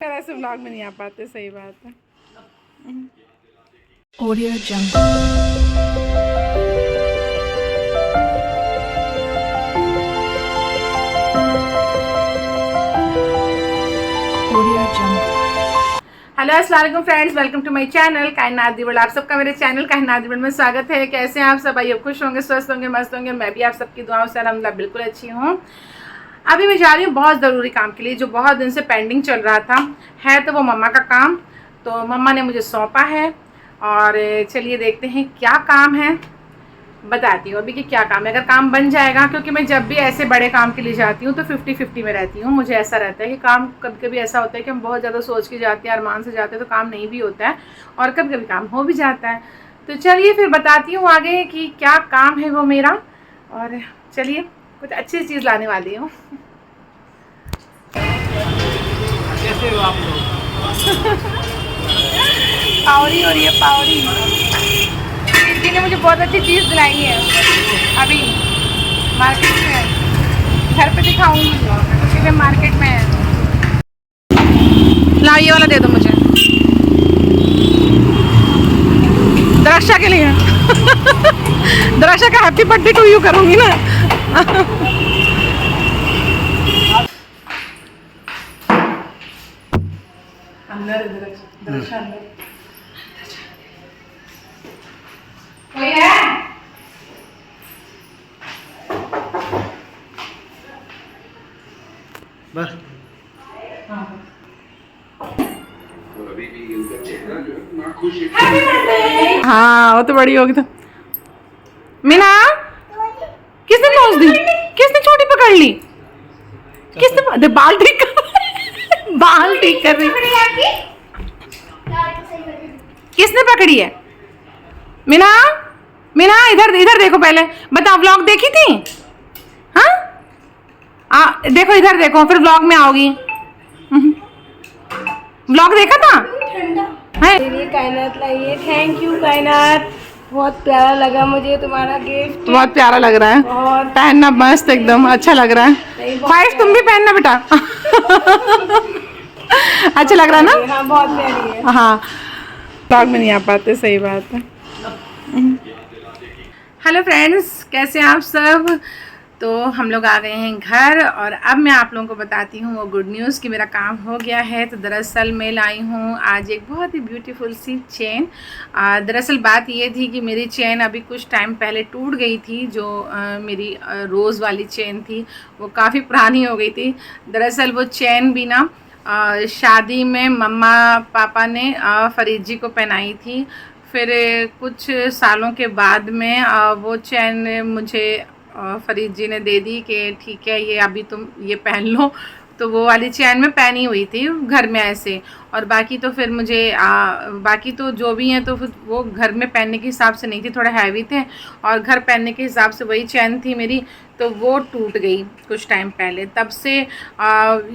फिर ऐसे व्लॉग में नहीं आ पाते, सही बात है। Audio Jungle। Audio Jungle। Hello अस्सलाम वालेकुम friends, welcome to my channel Kainaat the world. आप सबका मेरे चैनल कायनात दी वर्ल्ड में स्वागत है। कैसे हैं आप सब? आइए खुश होंगे, स्वस्थ होंगे, मस्त होंगे। मैं भी आप सबकी दुआओं से अल्हम्दुलिल्लाह बिल्कुल अच्छी हूँ। अभी मैं जा रही हूँ बहुत ज़रूरी काम के लिए, जो बहुत दिन से पेंडिंग चल रहा था। है तो वो मम्मा का काम, तो मम्मा ने मुझे सौंपा है और चलिए देखते हैं क्या काम है। बताती हूँ अभी कि क्या काम है। अगर काम बन जाएगा, क्योंकि मैं जब भी ऐसे बड़े काम के लिए जाती हूँ तो 50-50 में रहती हूँ। मुझे ऐसा रहता है कि काम कभी कभी ऐसा होता है कि हम बहुत ज़्यादा सोच के जाते हैं, अरमान से जाते हैं, तो काम नहीं भी होता है और कभी कभी काम हो भी जाता है। तो चलिए फिर बताती हूँ आगे कि क्या काम है वो मेरा। और चलिए कुछ अच्छी चीज़ लाने वाली हूँ। कैसे हो आप लोग? पावरी हो रही है, पावरी। दीदी ने मुझे बहुत अच्छी चीज़ दिलाई है अभी मार्केट में। घर पे दिखाऊंगी क्योंकि मैं मार्केट में है। ला ये वाला दे दो मुझे, दरक्षा के लिए। दरक्षा का हैप्पी बर्थडे टू यू करूंगी ना। अंदर दरक्षा अंदर कोई है? बस हाँ वो तो बड़ी होगी। तो मीना किसने पहुंच दी? किसने छोटी पकड़ ली? किसने दे बाल ठीक कर बाल ठीक कर रही? किसने पकड़ी है? मीना, मीना इधर इधर देखो पहले। बता, व्लॉग देखी थी? हाँ देखो इधर देखो, फिर व्लॉग में आओगी। व्लॉग देखा था? है ये कायनात लाइए। थैंक यू कायनात, बहुत प्यारा लगा मुझे तुम्हारा गिफ्ट। बहुत प्यारा लग रहा है, और पहनना मस्त एकदम अच्छा लग रहा है। ख्वाहिश तुम भी पहनना बेटा। अच्छा लग रहा है ना? हाँ बहुत प्यारी है। हाँ व्लॉग में नहीं आ पाते, सही बात है। हेलो फ्रेंड्स, कैसे हैं आप सब? तो हम लोग आ गए हैं घर और अब मैं आप लोगों को बताती हूँ वो गुड न्यूज़ कि मेरा काम हो गया है। तो दरअसल मैं लाई हूँ आज एक बहुत ही ब्यूटीफुल सी चेन। दरअसल बात ये थी कि मेरी चेन अभी कुछ टाइम पहले टूट गई थी। जो मेरी रोज़ वाली चेन थी वो काफ़ी पुरानी हो गई थी। दरअसल वो चेन भी ना शादी में मम्मा पापा ने फरीद जी को पहनाई थी। फिर कुछ सालों के बाद में वो चैन मुझे फरीद जी ने दे दी कि ठीक है ये अभी तुम ये पहन लो। तो वो वाली चैन में पहनी हुई थी घर में ऐसे। और बाकी तो फिर मुझे बाकी तो जो भी हैं तो फिर वो घर में पहनने के हिसाब से नहीं थी, थोड़े हैवी थे। और घर पहनने के हिसाब से वही चैन थी मेरी, तो वो टूट गई कुछ टाइम पहले। तब से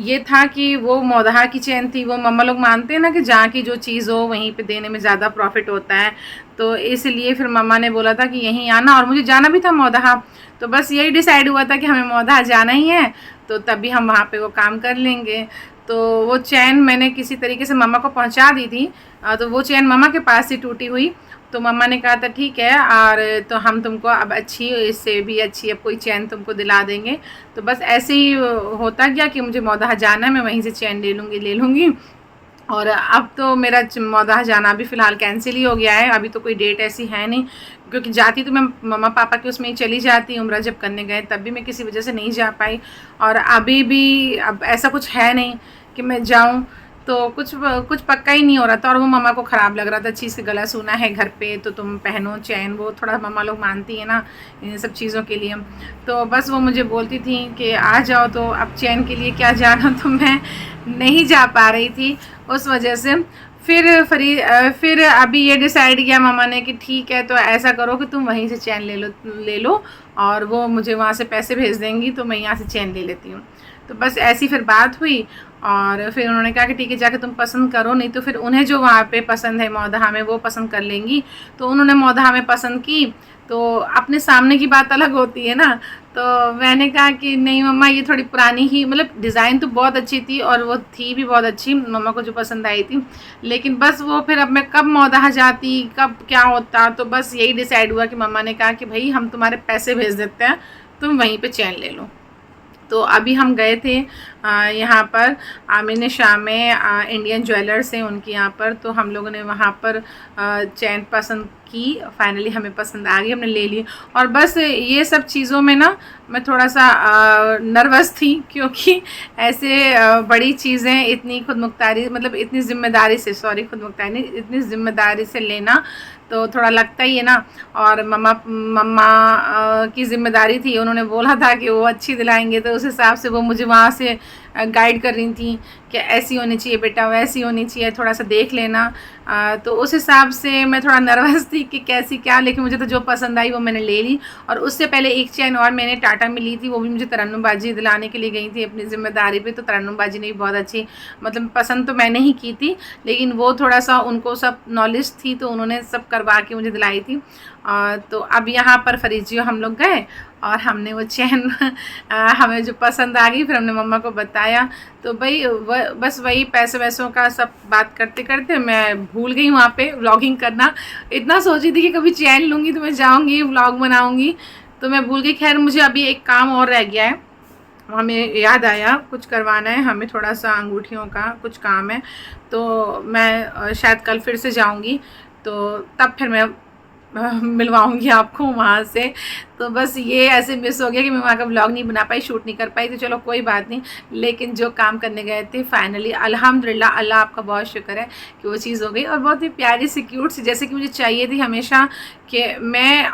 ये था कि वो मौदहा की चैन थी। वो मम्मा लोग मानते हैं ना कि जहाँ की जो चीज़ हो वहीं पे देने में ज़्यादा प्रॉफिट होता है। तो इसलिए फिर मम्मा ने बोला था कि यहीं आना, और मुझे जाना भी था मौदहा। तो बस यही डिसाइड हुआ था कि हमें मौदहा जाना ही है, तो तभी हम वहाँ पे वो काम कर लेंगे। तो वो चैन मैंने किसी तरीके से मम्मा को पहुँचा दी थी। तो वो चैन मम्मा के पास ही टूटी हुई। तो मम्मा ने कहा था ठीक है, और तो हम तुमको अब अच्छी, इससे भी अच्छी अब कोई चैन तुमको दिला देंगे। तो बस ऐसे ही होता गया कि मुझे मौदहा जाना है, मैं वहीं से चैन ले लूँगी। और अब तो मेरा मौदहा जाना भी फ़िलहाल कैंसिल ही हो गया है। अभी तो कोई डेट ऐसी है नहीं, क्योंकि जाती तो मैं मम्मा पापा के उसमें ही चली जाती। उम्र जब करने गए तब भी मैं किसी वजह से नहीं जा पाई, और अभी भी अब ऐसा कुछ है नहीं कि मैं जाऊं। तो कुछ पक्का ही नहीं हो रहा था, और वो मम्मा को ख़राब लग रहा था चीज़ के गला सूना है घर पे तो तुम पहनो चैन। वो थोड़ा मम्मा लोग मानती है ना इन सब चीज़ों के लिए। तो बस वो मुझे बोलती थी कि आ जाओ, तो अब चैन के लिए क्या जाना। तो मैं नहीं जा पा रही थी उस वजह से। फिर अभी ये डिसाइड किया मम्मा ने कि ठीक है, तो ऐसा करो कि तुम वहीं से चैन ले लो, और वो मुझे वहाँ से पैसे भेज देंगी तो मैं यहाँ से चैन ले लेती हूँ। तो बस ऐसी फिर बात हुई, और फिर उन्होंने कहा कि ठीक है जाके तुम पसंद करो, नहीं तो फिर उन्हें जो वहाँ पे पसंद है मौदहा में वो पसंद कर लेंगी। तो उन्होंने मौदहा में पसंद की, तो अपने सामने की बात अलग होती है ना। तो मैंने कहा कि नहीं मम्मा ये थोड़ी पुरानी ही, मतलब डिज़ाइन तो बहुत अच्छी थी और वो थी भी बहुत अच्छी, मम्मा को जो पसंद आई थी, लेकिन बस वो फिर अब मैं कब मौदहा जाती कब क्या होता, तो बस यही डिसाइड हुआ कि मम्मा ने कहा कि भाई हम तुम्हारे पैसे भेज देते हैं, तुम वहीं पे चैन ले लो। तो अभी हम गए थे यहाँ पर आमिर शाह में, इंडियन ज्वेलर्स हैं उनके यहाँ पर, तो हम लोगों ने वहाँ पर चैन पसंद की, फाइनली हमें पसंद आ गई, हमने ले ली। और बस ये सब चीज़ों में ना मैं थोड़ा सा नर्वस थी, क्योंकि ऐसे बड़ी चीज़ें इतनी खुदमुख्तारी, मतलब इतनी ज़िम्मेदारी से, सॉरी खुदमुख्तारी नहीं, इतनी ज़िम्मेदारी से लेना तो थोड़ा लगता ही है ना। और मम्मा की ज़िम्मेदारी थी, उन्होंने बोला था कि वो अच्छी दिलाएंगे, तो उस हिसाब से वो मुझे वहाँ से गाइड कर रही थी कि ऐसी होनी चाहिए बेटा, वैसी होनी चाहिए, थोड़ा सा देख लेना। तो उस हिसाब से मैं थोड़ा नर्वस थी कि कैसी क्या, लेकिन मुझे तो जो पसंद आई वो मैंने ले ली। और उससे पहले एक चैन और मैंने टाटा में ली थी, वो भी मुझे तरन्नुम बाजी दिलाने के लिए गई थी अपनी ज़िम्मेदारी पे। तो तरन्नुम बाजी ने भी बहुत अच्छी, मतलब पसंद तो मैंने ही की थी, लेकिन वो थोड़ा सा उनको सब नॉलेज थी, तो उन्होंने सब करवा के मुझे दिलाई थी। तो अब यहाँ पर फरीजियो हम लोग गए और हमने वो चैन हमें जो पसंद आ गई, फिर हमने मम्मा को बताया। तो भाई बस वही पैसे वैसों का सब बात करते करते मैं भूल गई वहाँ पे व्लॉगिंग करना। इतना सोची थी कि कभी चैन लूँगी तो मैं जाऊँगी व्लॉग बनाऊँगी, तो मैं भूल गई। खैर मुझे अभी एक काम और रह गया है, हमें याद आया कुछ करवाना है, हमें थोड़ा सा अंगूठियों का कुछ काम है, तो मैं शायद कल फिर से जाऊँगी, तो तब फिर मैं मिलवाऊंगी आपको वहाँ से। तो बस ये ऐसे मिस हो गया कि मैं वहाँ का व्लॉग नहीं बना पाई, शूट नहीं कर पाई, तो चलो कोई बात नहीं। लेकिन जो काम करने गए थे फाइनली अल्हम्दुलिल्लाह, अल्लाह आपका बहुत शुक्र है कि वो चीज़ हो गई। और बहुत ही प्यारी सी क्यूट सी, जैसे कि मुझे चाहिए थी हमेशा कि मैं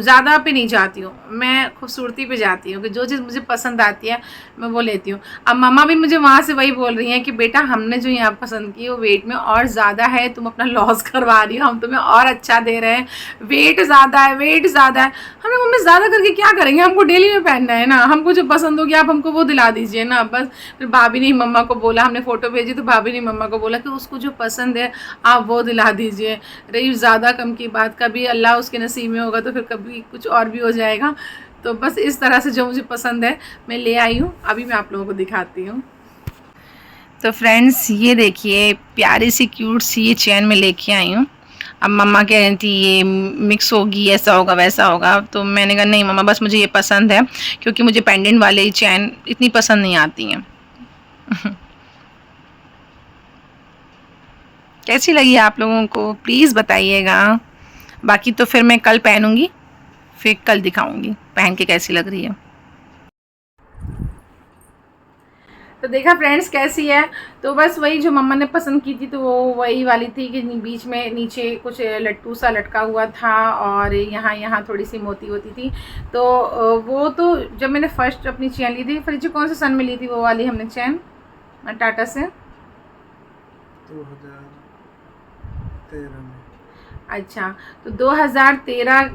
ज़्यादा पे नहीं जाती हूँ, मैं खूबसूरती पे जाती हूँ, कि जो चीज़ मुझे पसंद आती है मैं वो लेती हूँ। अब मम्मा भी मुझे वहाँ से वही बोल रही हैं कि बेटा हमने जो यहाँ पसंद की वो वेट में और ज़्यादा है, तुम अपना लॉस करवा रही हो, हम तुम्हें और अच्छा दे रहे हैं, वेट ज़्यादा है, वेट ज़्यादा है। हमें मम्मी ज़्यादा करके क्या करेंगे, हमको डेली में पहनना है ना, हमको जो पसंद होगी आप हमको वो दिला दीजिए ना बस। फिर भाभी ने मम्मा को बोला, हमने फ़ोटो भेजी तो भाभी ने मम्मा को बोला कि उसको जो पसंद है आप वो दिला दीजिए। रही ज़्यादा कम की बात, कभी अल्लाह उसके नसीब में होगा तो फिर कभी कुछ और भी हो जाएगा। तो बस इस तरह से जो मुझे पसंद है मैं ले आई हूँ, अभी मैं आप लोगों को दिखाती हूँ। तो फ्रेंड्स ये देखिए प्यारी सी क्यूट सी ये चैन में लेके आई हूँ। अब मम्मा कह रही थी ये मिक्स होगी, ऐसा होगा वैसा होगा, तो मैंने कहा नहीं मम्मा बस मुझे ये पसंद है, क्योंकि मुझे पेंडेंट वाले चैन इतनी पसंद नहीं आती हैं। कैसी लगी आप लोगों को प्लीज़ बताइएगा। बाकी तो फिर मैं कल पहनूंगी, फिर कल दिखाऊंगी पहन के कैसी लग रही है। तो देखा फ्रेंड्स कैसी है, तो बस वही जो मम्मा ने पसंद की थी तो वो वही वाली थी कि बीच में नीचे कुछ लट्टू सा लटका हुआ था और यहाँ थोड़ी सी मोती होती थी। तो वो तो जब मैंने फर्स्ट अपनी चैन ली थी, फ्रिज कौन से सन में ली थी वो वाली हमने चैन टाटा से 2013 में। अच्छा, तो 2013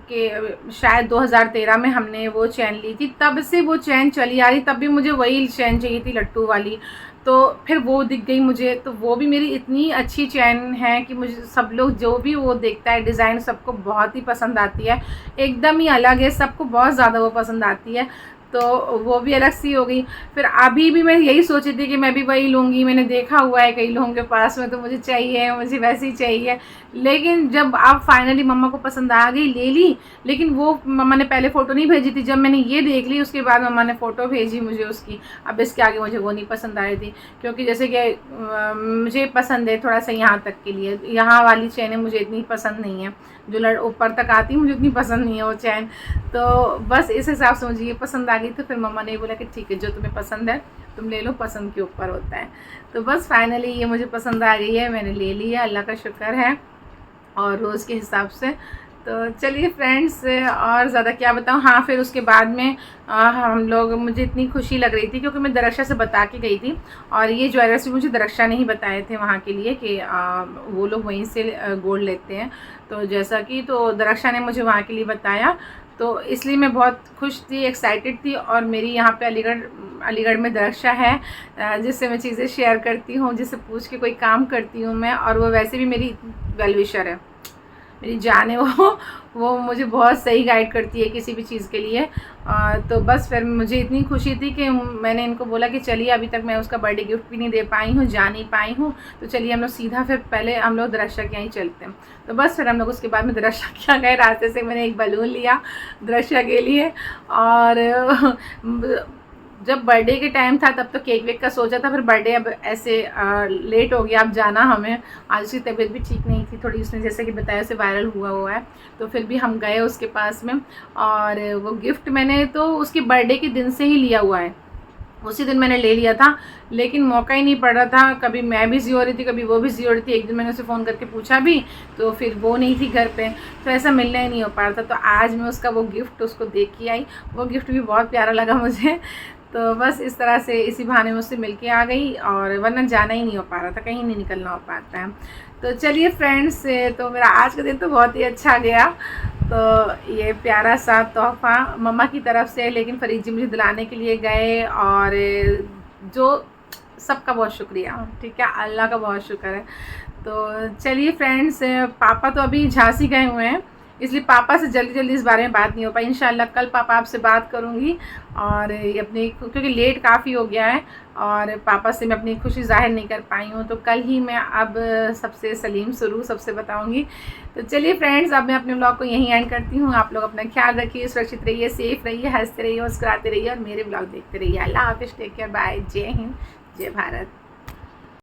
के शायद 2013 में हमने वो चैन ली थी, तब से वो चैन चली आ रही। तब भी मुझे वही चैन चाहिए थी लट्टू वाली, तो फिर वो दिख गई मुझे, तो वो भी मेरी इतनी अच्छी चैन है कि मुझे सब लोग जो भी वो देखता है डिज़ाइन सबको बहुत ही पसंद आती है, एकदम ही अलग है, सबको बहुत ज़्यादा वो पसंद आती है। तो वो भी अलग सी हो गई। फिर अभी भी मैं यही सोची थी कि मैं भी वही लूँगी, मैंने देखा हुआ है कई लोगों के पास में, तो मुझे चाहिए, मुझे वैसी चाहिए। लेकिन जब आप फाइनली मम्मा को पसंद आ गई ले ली, लेकिन वो मम्मा ने पहले फ़ोटो नहीं भेजी थी, जब मैंने ये देख ली उसके बाद मम्मा ने फ़ोटो भेजी मुझे उसकी। अब इसके आगे मुझे वो नहीं पसंद आ रही थी, क्योंकि जैसे कि मुझे पसंद है थोड़ा सा यहाँ तक के लिए, यहाँ वाली चैनें मुझे इतनी पसंद नहीं है, जो ऊपर तक आती मुझे इतनी पसंद नहीं है वो चैन। तो बस इस हिसाब से मुझे ये पसंद आ गई, तो फिर मम्मा ने बोला कि ठीक है जो तुम्हें पसंद है तुम ले लो, पसंद के ऊपर होता है। तो बस फाइनली ये मुझे पसंद आ गई है, मैंने ले ली है, अल्लाह का शुक्र है और रोज़ के हिसाब से। तो चलिए फ्रेंड्स, और ज़्यादा क्या बताऊँ। हाँ, फिर उसके बाद में हम लोग, मुझे इतनी खुशी लग रही थी क्योंकि मैं दरक्षा से बता के गई थी, और ये ज्वेलर्स भी मुझे दरक्षा ने ही बताए थे वहाँ के लिए कि वो लोग वहीं से गोल्ड लेते हैं। तो जैसा कि तो दरक्षा ने मुझे वहाँ के लिए बताया, तो इसलिए मैं बहुत खुश थी, एक्साइटेड थी। और मेरी यहाँ पे अलीगढ़ में दरक्षा है, जिससे मैं चीज़ें शेयर करती हूँ, जिससे पूछ के कोई काम करती हूँ मैं। और वो वैसे भी मेरी वेल विशर है, मेरी जान है वो मुझे बहुत सही गाइड करती है किसी भी चीज़ के लिए। तो बस फिर मुझे इतनी खुशी थी कि मैंने इनको बोला कि चलिए, अभी तक मैं उसका बर्थडे गिफ्ट भी नहीं दे पाई हूँ, जा नहीं पाई हूँ, तो चलिए हम लोग सीधा फिर पहले हम लोग दरक्षा के यहाँ ही चलते हैं। तो बस फिर हम लोग उसके बाद में दरक्षा के यहाँ गए। रास्ते से मैंने एक बलून लिया दरक्षा के लिए, और जब बर्थडे के टाइम था तब तो केक वेक का सोचा था, फिर बर्थडे अब ऐसे लेट हो गया अब जाना हमें। आज उसकी तबीयत भी ठीक नहीं थी थोड़ी, उसने जैसे कि बताया उसे वायरल हुआ है। तो फिर भी हम गए उसके पास में, और वो गिफ्ट मैंने तो उसके बर्थडे के दिन से ही लिया हुआ है, उसी दिन मैंने ले लिया था, लेकिन मौका ही नहीं पड़ रहा था। कभी मैं बिज़ी हो रही थी, कभी वो बिज़ी हो रही थी। एक दिन मैंने उसे फ़ोन करके पूछा भी, तो फिर वो नहीं थी घर पे, तो ऐसा मिलना ही नहीं हो पा रहा था। तो आज मैं उसका वो गिफ्ट उसको दे के आई, वो गिफ्ट भी बहुत प्यारा लगा मुझे। तो बस इस तरह से इसी बहाने में उससे मिल के आ गई, और वरना जाना ही नहीं हो पा रहा था, कहीं नहीं निकलना हो पाता है। तो चलिए फ्रेंड्स, तो मेरा आज का दिन तो बहुत ही अच्छा गया। तो ये प्यारा सा तोहफ़ा मम्मा की तरफ से, लेकिन फरीद जी मुझे दिलाने के लिए गए, और जो सबका बहुत शुक्रिया, ठीक है, अल्लाह का बहुत शुक्र है। तो चलिए फ्रेंड्स, पापा तो अभी झांसी गए हुए हैं, इसलिए पापा से जल्दी इस बारे में बात नहीं हो पाई। इंशाल्लाह कल पापा आपसे बात करूँगी, और अपनी, क्योंकि लेट काफ़ी हो गया है और पापा से मैं अपनी खुशी जाहिर नहीं कर पाई हूँ, तो कल ही मैं अब सबसे सलीम सुरू सबसे बताऊँगी। तो चलिए फ्रेंड्स, अब मैं अपने ब्लॉग को यहीं एंड करती हूँ। आप लोग अपना ख्याल रखिए, सुरक्षित रहिए, सेफ रहिए, हंसते रहिए, मुस्कुराते रहिए, और मेरे ब्लॉग देखते रहिए। अल्लाह हाफिज़, टेक केयर, बाय, जय हिंद, जय भारत।